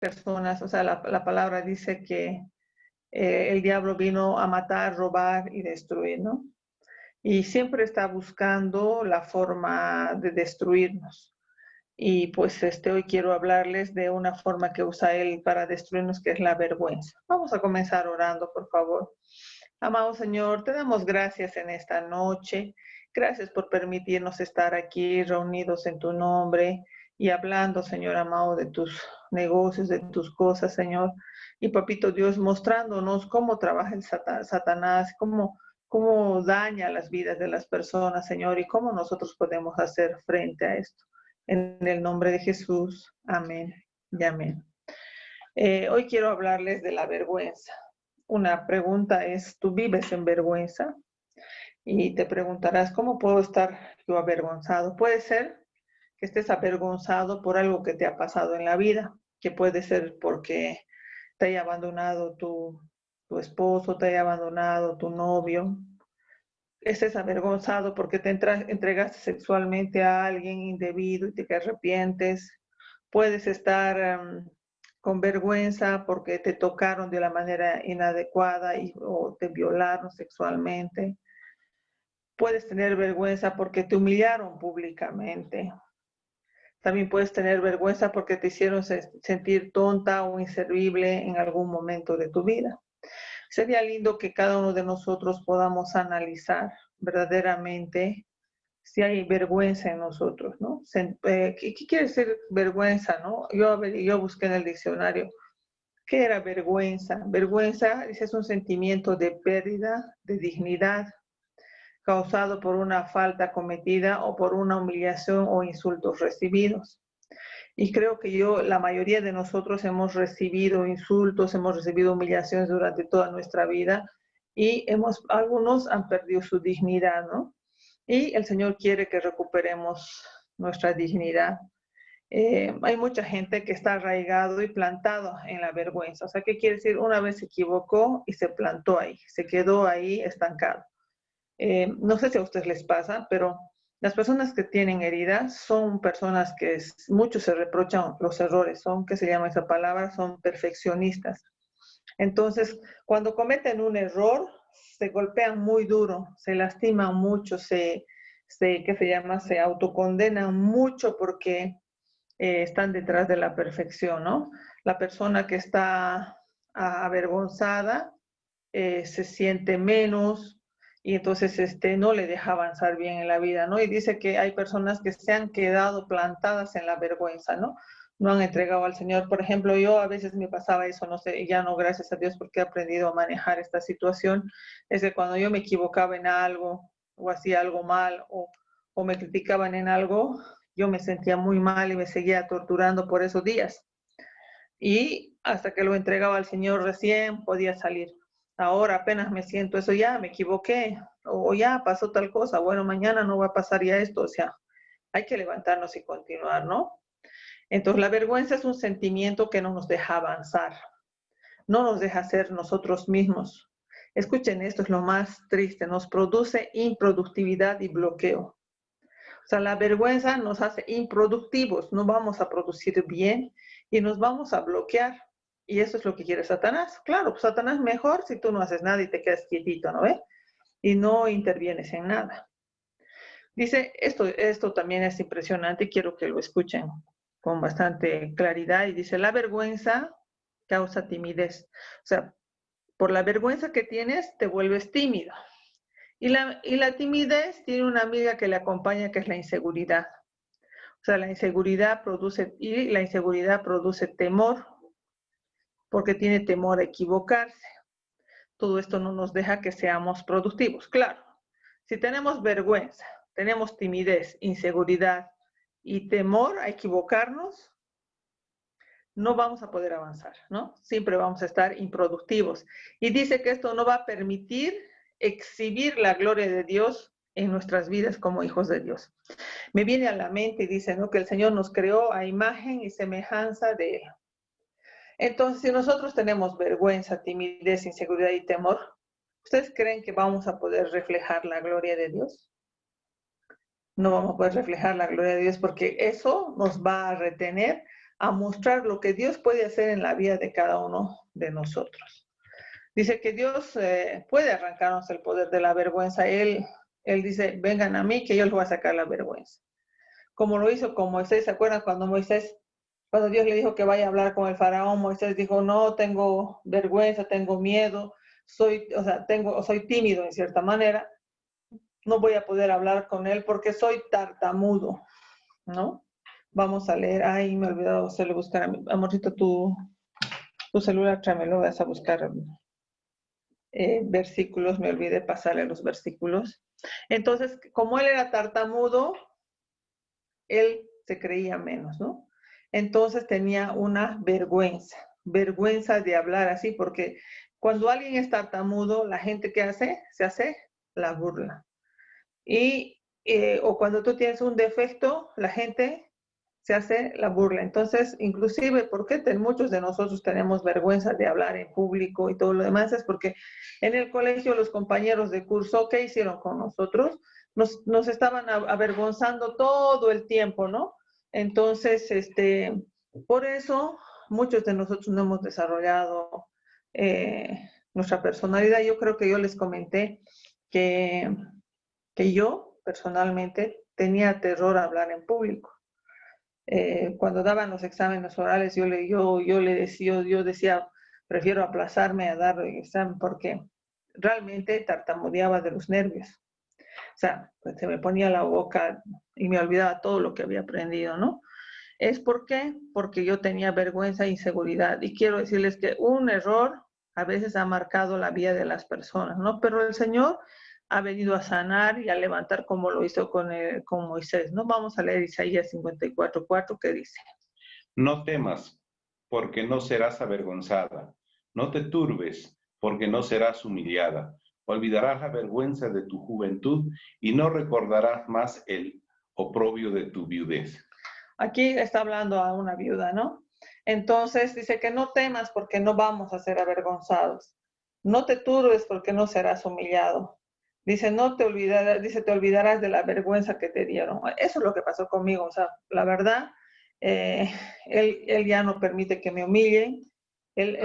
personas, o sea, la palabra dice que el diablo vino a matar, robar y destruir, ¿no? Y siempre está buscando la forma de destruirnos. Y pues hoy quiero hablarles de una forma que usa él para destruirnos, que es la vergüenza. Vamos a comenzar orando, por favor. Amado Señor, te damos gracias en esta noche. Gracias por permitirnos estar aquí reunidos en tu nombre y hablando, Señor amado, de tus negocios, de tus cosas, Señor. Y Papito Dios, mostrándonos cómo trabaja el Satanás, cómo daña las vidas de las personas, Señor, y cómo nosotros podemos hacer frente a esto. En el nombre de Jesús, amén y amén. Hoy quiero hablarles de la vergüenza. Una pregunta es, ¿tú vives en vergüenza? Y te preguntarás, ¿cómo puedo estar yo avergonzado? Puede ser que estés avergonzado por algo que te ha pasado en la vida, que puede ser porque te haya abandonado tu esposo, te haya abandonado tu novio. Estés avergonzado porque te entregaste sexualmente a alguien indebido y te arrepientes. Puedes estar con vergüenza porque te tocaron de la manera inadecuada o te violaron sexualmente. Puedes tener vergüenza porque te humillaron públicamente. También puedes tener vergüenza porque te hicieron sentir tonta o inservible en algún momento de tu vida. Sería lindo que cada uno de nosotros podamos analizar verdaderamente si hay vergüenza en nosotros, ¿no? ¿Qué quiere decir vergüenza, no? Yo busqué en el diccionario. ¿Qué era vergüenza? Vergüenza es un sentimiento de pérdida de dignidad causado por una falta cometida o por una humillación o insultos recibidos. Y creo que la mayoría de nosotros hemos recibido insultos, hemos recibido humillaciones durante toda nuestra vida y algunos han perdido su dignidad, ¿no? Y el Señor quiere que recuperemos nuestra dignidad. Hay mucha gente que está arraigado y plantado en la vergüenza. O sea, ¿qué quiere decir? Una vez se equivocó y se plantó ahí, se quedó ahí estancado. No sé si a ustedes les pasa, pero las personas que tienen heridas son personas que muchos se reprochan los errores, ¿qué se llama esa palabra? Son perfeccionistas. Entonces, cuando cometen un error, se golpean muy duro, se lastiman mucho, ¿qué se llama? Se autocondenan mucho porque están detrás de la perfección, ¿no? La persona que está avergonzada se siente menos y entonces no le deja avanzar bien en la vida, ¿no? Y dice que hay personas que se han quedado plantadas en la vergüenza, ¿no? No han entregado al Señor. Por ejemplo, yo a veces me pasaba eso, no sé, ya no, gracias a Dios, porque he aprendido a manejar esta situación. Es que cuando yo me equivocaba en algo o hacía algo mal o me criticaban en algo, yo me sentía muy mal y me seguía torturando por esos días. Y hasta que lo entregaba al Señor recién podía salir. Ahora apenas me siento eso, ya me equivoqué, o ya pasó tal cosa, bueno, mañana no va a pasar ya esto, o sea, hay que levantarnos y continuar, ¿no? Entonces la vergüenza es un sentimiento que no nos deja avanzar, no nos deja ser nosotros mismos. Escuchen, esto es lo más triste, nos produce improductividad y bloqueo. O sea, la vergüenza nos hace improductivos, no vamos a producir bien y nos vamos a bloquear. Y eso es lo que quiere Satanás. Claro, pues Satanás mejor si tú no haces nada y te quedas quietito, ¿no ves? Y no intervienes en nada. Dice, esto también es impresionante y quiero que lo escuchen con bastante claridad. Y dice, la vergüenza causa timidez. O sea, por la vergüenza que tienes, te vuelves tímido. Y la timidez tiene una amiga que le acompaña, que es la inseguridad. O sea, la inseguridad produce temor, porque tiene temor a equivocarse. Todo esto no nos deja que seamos productivos. Claro, si tenemos vergüenza, tenemos timidez, inseguridad y temor a equivocarnos, no vamos a poder avanzar, ¿no? Siempre vamos a estar improductivos. Y dice que esto no va a permitir exhibir la gloria de Dios en nuestras vidas como hijos de Dios. Me viene a la mente y dice, ¿no?, que el Señor nos creó a imagen y semejanza de Él. Entonces, si nosotros tenemos vergüenza, timidez, inseguridad y temor, ¿ustedes creen que vamos a poder reflejar la gloria de Dios? No vamos a poder reflejar la gloria de Dios porque eso nos va a retener a mostrar lo que Dios puede hacer en la vida de cada uno de nosotros. Dice que Dios puede arrancarnos el poder de la vergüenza. Él dice, vengan a mí que yo les voy a sacar la vergüenza. Como lo hizo con Moisés, ¿se acuerdan cuando Dios le dijo que vaya a hablar con el faraón? Moisés dijo, no, tengo vergüenza, tengo miedo, soy tímido en cierta manera, no voy a poder hablar con él porque soy tartamudo, ¿no? Vamos a leer, ay, me he olvidado hacerle buscar a mi amorcito tu celular, tráemelo, vas a buscar versículos, me olvidé pasarle los versículos. Entonces, como él era tartamudo, él se creía menos, ¿no? Entonces tenía una vergüenza de hablar así, porque cuando alguien es tartamudo, la gente ¿qué hace? Se hace la burla. O cuando tú tienes un defecto, la gente se hace la burla. Entonces, inclusive, ¿por qué muchos de nosotros tenemos vergüenza de hablar en público y todo lo demás? Es porque en el colegio los compañeros de curso, ¿qué hicieron con nosotros? Nos estaban avergonzando todo el tiempo, ¿no? Entonces, por eso muchos de nosotros no hemos desarrollado nuestra personalidad. Yo creo que yo les comenté que yo personalmente tenía terror a hablar en público. Cuando daban los exámenes orales, yo decía, prefiero aplazarme a dar el examen porque realmente tartamudeaba de los nervios. O sea, pues se me ponía la boca y me olvidaba todo lo que había aprendido, ¿no? ¿Es por qué? Porque yo tenía vergüenza e inseguridad. Y quiero decirles que un error a veces ha marcado la vida de las personas, ¿no? Pero el Señor ha venido a sanar y a levantar como lo hizo con Moisés, ¿no? Vamos a leer Isaías 54:4, que dice: No temas, porque no serás avergonzada. No te turbes, porque no serás humillada. Olvidarás la vergüenza de tu juventud y no recordarás más el oprobio de tu viudez. Aquí está hablando a una viuda, ¿no? Entonces dice que no temas porque no vamos a ser avergonzados. No te turbes porque no serás humillado. Dice, te olvidarás de la vergüenza que te dieron. Eso es lo que pasó conmigo. O sea, la verdad, él ya no permite que me humillen. Él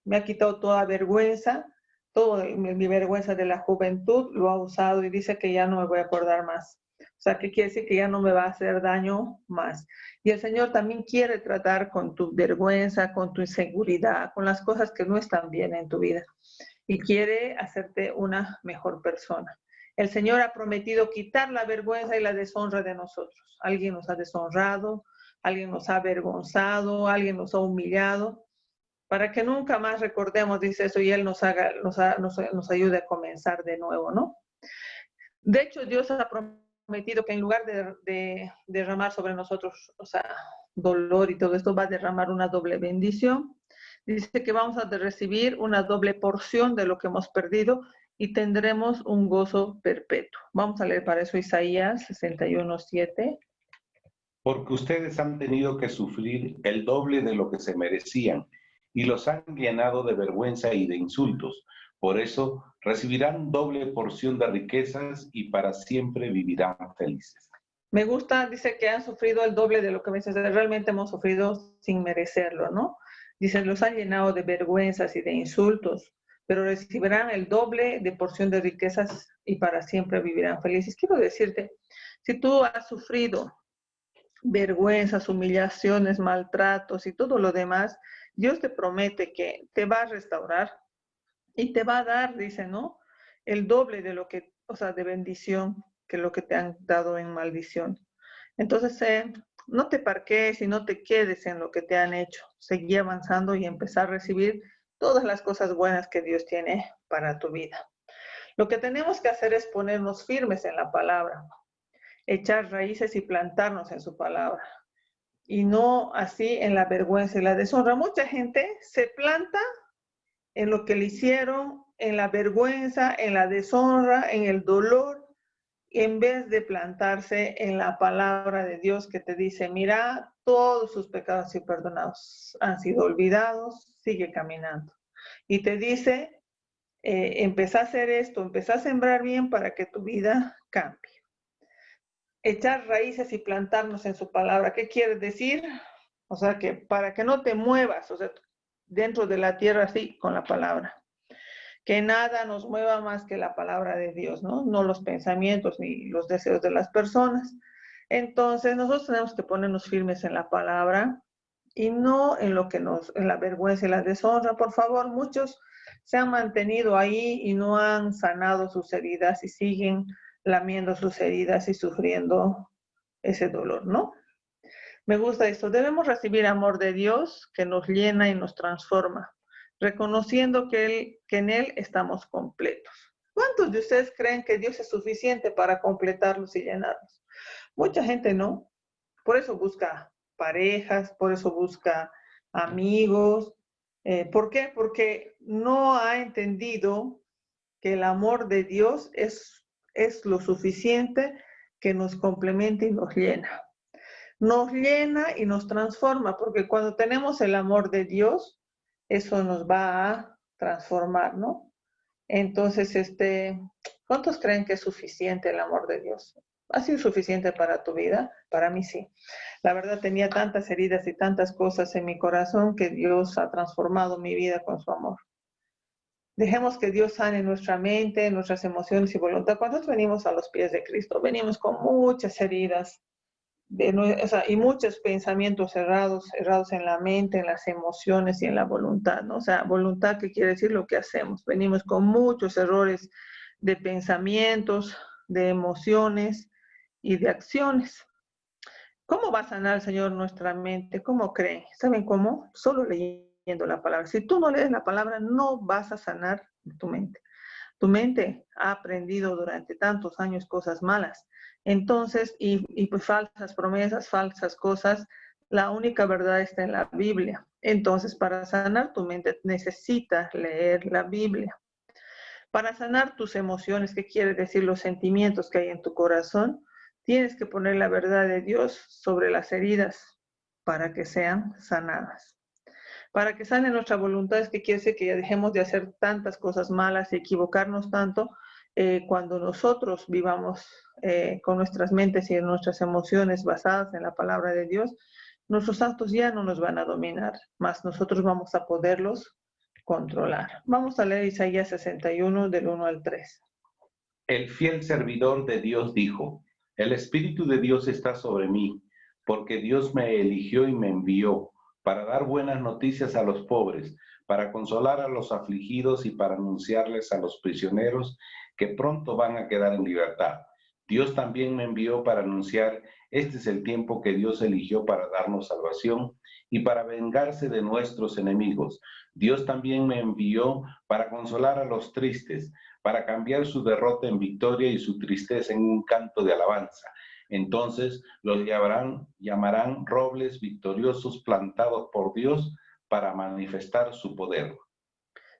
me ha quitado toda vergüenza, toda mi vergüenza de la juventud, lo ha usado y dice que ya no me voy a acordar más. O sea, que quiere decir que ya no me va a hacer daño más. Y el Señor también quiere tratar con tu vergüenza, con tu inseguridad, con las cosas que no están bien en tu vida. Y quiere hacerte una mejor persona. El Señor ha prometido quitar la vergüenza y la deshonra de nosotros. Alguien nos ha deshonrado, alguien nos ha avergonzado, alguien nos ha humillado, para que nunca más recordemos, dice eso, y Él nos ayude a comenzar de nuevo, ¿no? De hecho, Dios ha prometido que en lugar de derramar sobre nosotros, o sea, dolor y todo esto, va a derramar una doble bendición. Dice que vamos a recibir una doble porción de lo que hemos perdido y tendremos un gozo perpetuo. Vamos a leer para eso Isaías 61:7. Porque ustedes han tenido que sufrir el doble de lo que se merecían y los han llenado de vergüenza y de insultos. Por eso recibirán doble porción de riquezas y para siempre vivirán felices. Me gusta, dice que han sufrido el doble de lo que realmente hemos sufrido sin merecerlo, ¿no? Dice, los han llenado de vergüenzas y de insultos, pero recibirán el doble de porción de riquezas y para siempre vivirán felices. Quiero decirte, si tú has sufrido vergüenzas, humillaciones, maltratos y todo lo demás, Dios te promete que te va a restaurar y te va a dar, dice, ¿no? El doble de lo que, o sea, de bendición que lo que te han dado en maldición. Entonces, no te parques y no te quedes en lo que te han hecho. Seguí avanzando y empezar a recibir todas las cosas buenas que Dios tiene para tu vida. Lo que tenemos que hacer es ponernos firmes en la palabra, echar raíces y plantarnos en su palabra. Y no así en la vergüenza y la deshonra. Mucha gente se planta en lo que le hicieron, en la vergüenza, en la deshonra, en el dolor, en vez de plantarse en la palabra de Dios que te dice, mira, todos sus pecados y perdonados han sido olvidados, sigue caminando. Y te dice, empezá a hacer esto, empezá a sembrar bien para que tu vida cambie. echar raíces y plantarnos en su palabra. ¿Qué quiere decir? O sea, que para que no te muevas, o sea, dentro de la tierra, así, con la palabra. Que nada nos mueva más que la palabra de Dios, ¿no? No los pensamientos ni los deseos de las personas. Entonces, nosotros tenemos que ponernos firmes en la palabra y no en lo que en la vergüenza y la deshonra. Por favor, muchos se han mantenido ahí y no han sanado sus heridas y siguen lamiendo sus heridas y sufriendo ese dolor, ¿no? Me gusta esto. Debemos recibir amor de Dios que nos llena y nos transforma, reconociendo que en Él estamos completos. ¿Cuántos de ustedes creen que Dios es suficiente para completarlos y llenarlos? Mucha gente no. Por eso busca parejas, por eso busca amigos. ¿Por qué? Porque no ha entendido que el amor de Dios es lo suficiente que nos complementa y nos llena. Nos llena y nos transforma, porque cuando tenemos el amor de Dios, eso nos va a transformar, ¿no? Entonces, ¿cuántos creen que es suficiente el amor de Dios? ¿Ha sido suficiente para tu vida? Para mí sí. La verdad tenía tantas heridas y tantas cosas en mi corazón que Dios ha transformado mi vida con su amor. Dejemos que Dios sane nuestra mente, nuestras emociones y voluntad. Cuando venimos a los pies de Cristo, venimos con muchas heridas, y muchos pensamientos errados en la mente, en las emociones y en la voluntad, ¿no? O sea, voluntad, ¿qué quiere decir? Lo que hacemos. Venimos con muchos errores de pensamientos, de emociones y de acciones. ¿Cómo va a sanar el Señor nuestra mente? ¿Cómo creen? ¿Saben cómo? Solo leyendo la palabra. Si tú no lees la palabra, no vas a sanar tu mente. Tu mente ha aprendido durante tantos años cosas malas. Entonces, y pues falsas promesas, falsas cosas, la única verdad está en la Biblia. Entonces, para sanar tu mente necesitas leer la Biblia. Para sanar tus emociones, ¿qué quiere decir? Los sentimientos que hay en tu corazón, tienes que poner la verdad de Dios sobre las heridas para que sean sanadas. Para que sane nuestra voluntad, es que quiere decir que ya dejemos de hacer tantas cosas malas y equivocarnos tanto. Cuando nosotros vivamos con nuestras mentes y nuestras emociones basadas en la palabra de Dios, nuestros actos ya no nos van a dominar, más nosotros vamos a poderlos controlar. Vamos a leer Isaías 61 del 1 al 3. El fiel servidor de Dios dijo, el Espíritu de Dios está sobre mí, porque Dios me eligió y me envió para dar buenas noticias a los pobres, para consolar a los afligidos y para anunciarles a los prisioneros que pronto van a quedar en libertad. Dios también me envió para anunciar, este es el tiempo que Dios eligió para darnos salvación y para vengarse de nuestros enemigos. Dios también me envió para consolar a los tristes, para cambiar su derrota en victoria y su tristeza en un canto de alabanza. Entonces los llamarán robles victoriosos plantados por Dios para manifestar su poder.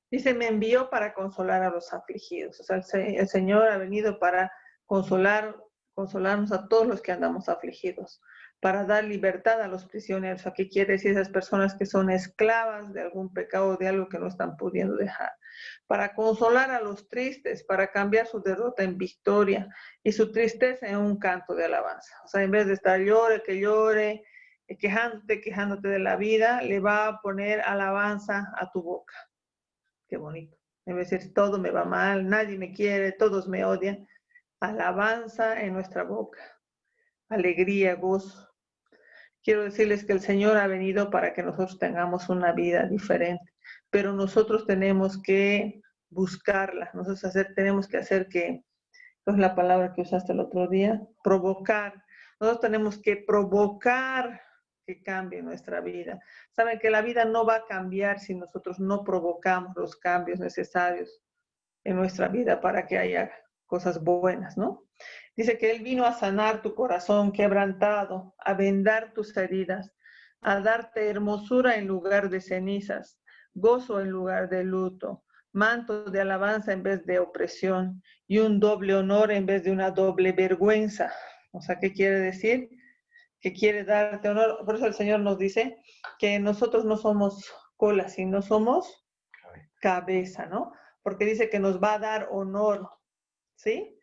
Dice, me envió para consolar a los afligidos. O sea, el Señor ha venido para consolarnos a todos los que andamos afligidos, para dar libertad a los prisioneros. ¿A qué quiere decir esas personas que son esclavas de algún pecado, de algo que no están pudiendo dejar? Para consolar a los tristes, para cambiar su derrota en victoria y su tristeza en un canto de alabanza. O sea, en vez de estar llore, quejándote de la vida, le va a poner alabanza a tu boca. Qué bonito. En vez de decir, todo me va mal, nadie me quiere, todos me odian. Alabanza en nuestra boca. Alegría, gozo. Quiero decirles que el Señor ha venido para que nosotros tengamos una vida diferente, pero nosotros tenemos que buscarla. Nosotros tenemos que hacer que, ¿cuál es la palabra que usaste el otro día? Provocar. Nosotros tenemos que provocar que cambie nuestra vida. Saben que la vida no va a cambiar si nosotros no provocamos los cambios necesarios en nuestra vida para que haya cosas buenas, ¿no? Dice que Él vino a sanar tu corazón quebrantado, a vendar tus heridas, a darte hermosura en lugar de cenizas, gozo en lugar de luto, manto de alabanza en vez de opresión y un doble honor en vez de una doble vergüenza. O sea, ¿qué quiere decir? Que quiere darte honor. Por eso el Señor nos dice que nosotros no somos cola, sino somos cabeza, ¿no? Porque dice que nos va a dar honor, ¿sí?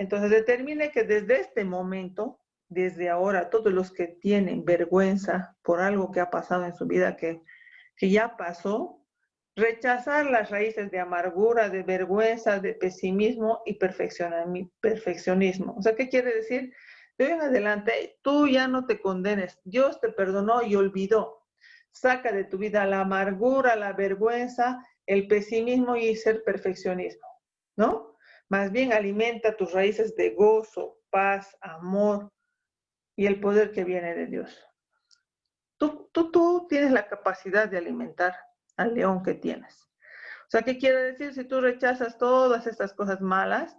Entonces determine que desde este momento, desde ahora, todos los que tienen vergüenza por algo que ha pasado en su vida, que ya pasó, rechazar las raíces de amargura, de vergüenza, de pesimismo y perfeccionismo. O sea, ¿qué quiere decir? De hoy en adelante, tú ya no te condenes. Dios te perdonó y olvidó. Saca de tu vida la amargura, la vergüenza, el pesimismo y ser perfeccionismo, ¿no? Más bien alimenta tus raíces de gozo, paz, amor y el poder que viene de Dios. Tú tienes la capacidad de alimentar al león que tienes. O sea, ¿qué quiere decir? Si tú rechazas todas estas cosas malas,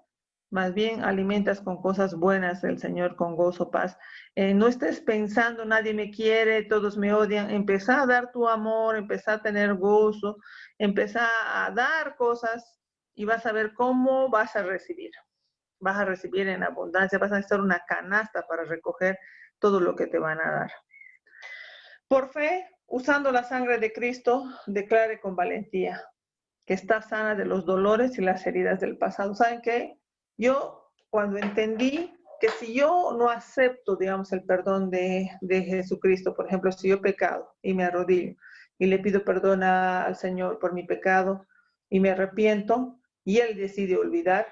más bien alimentas con cosas buenas del Señor, con gozo, paz. No estés pensando, nadie me quiere, todos me odian. Empezá a dar tu amor, empezá a tener gozo, empezá a dar cosas y vas a ver cómo vas a recibir. Vas a recibir en abundancia, vas a necesitar una canasta para recoger todo lo que te van a dar. Por fe, usando la sangre de Cristo, declare con valentía que está sana de los dolores y las heridas del pasado. ¿Saben qué? Yo, cuando entendí que si yo no acepto, digamos, el perdón de Jesucristo, por ejemplo, si yo he pecado y me arrodillo y le pido perdón al Señor por mi pecado y me arrepiento y Él decide olvidar,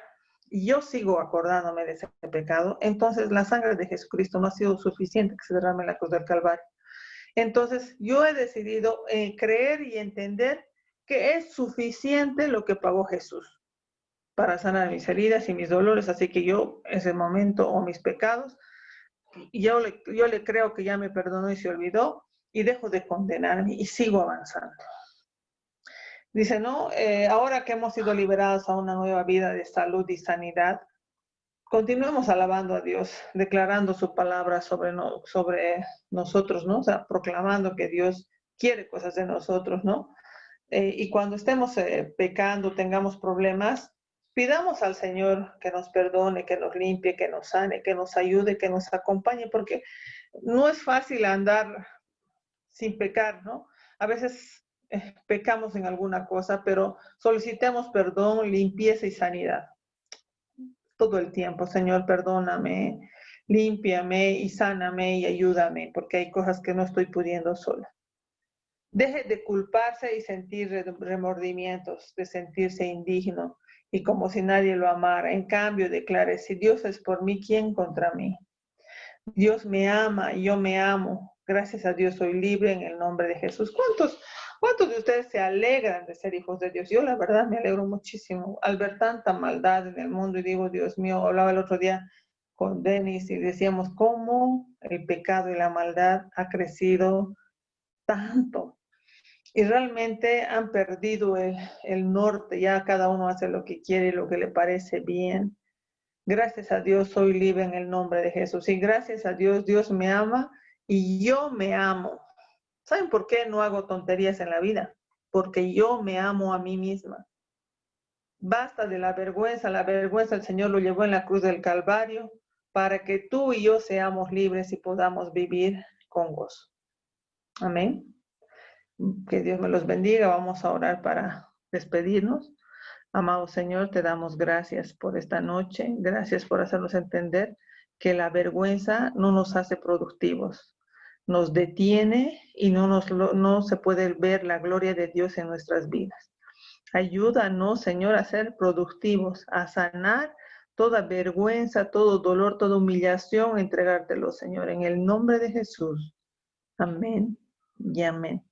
y yo sigo acordándome de ese pecado, entonces la sangre de Jesucristo no ha sido suficiente que se derrame en la cruz del Calvario. Entonces, yo he decidido creer y entender que es suficiente lo que pagó Jesús para sanar mis heridas y mis dolores. Así que yo, ese momento, o mis pecados, yo le creo que ya me perdonó y se olvidó, y dejo de condenarme y sigo avanzando. Dice, ¿no? Ahora que hemos sido liberados a una nueva vida de salud y sanidad, continuemos alabando a Dios, declarando su palabra sobre nosotros, ¿no? O sea, proclamando que Dios quiere cosas de nosotros, ¿no? Y cuando estemos pecando, tengamos problemas, pidamos al Señor que nos perdone, que nos limpie, que nos sane, que nos ayude, que nos acompañe, porque no es fácil andar sin pecar, ¿no? A veces pecamos en alguna cosa, pero solicitemos perdón, limpieza y sanidad todo el tiempo. Señor, perdóname, límpiame y sáname y ayúdame, porque hay cosas que no estoy pudiendo sola. Deje de culparse y sentir remordimientos, de sentirse indigno y como si nadie lo amara. En cambio, declare, si Dios es por mí, ¿quién contra mí? Dios me ama y yo me amo. Gracias a Dios soy libre en el nombre de Jesús. ¿Cuántos de ustedes se alegran de ser hijos de Dios? Yo la verdad me alegro muchísimo al ver tanta maldad en el mundo y digo, Dios mío, hablaba el otro día con Denis y decíamos cómo el pecado y la maldad ha crecido tanto. Y realmente han perdido el norte, ya cada uno hace lo que quiere y lo que le parece bien. Gracias a Dios soy libre en el nombre de Jesús. Y gracias a Dios, Dios me ama y yo me amo. ¿Saben por qué no hago tonterías en la vida? Porque yo me amo a mí misma. Basta de la vergüenza el Señor lo llevó en la cruz del Calvario para que tú y yo seamos libres y podamos vivir con gozo. Amén. Que Dios me los bendiga. Vamos a orar para despedirnos. Amado Señor, te damos gracias por esta noche. Gracias por hacernos entender que la vergüenza no nos hace productivos. Nos detiene y no se puede ver la gloria de Dios en nuestras vidas. Ayúdanos, Señor, a ser productivos, a sanar toda vergüenza, todo dolor, toda humillación, entregártelo, Señor, en el nombre de Jesús. Amén y amén.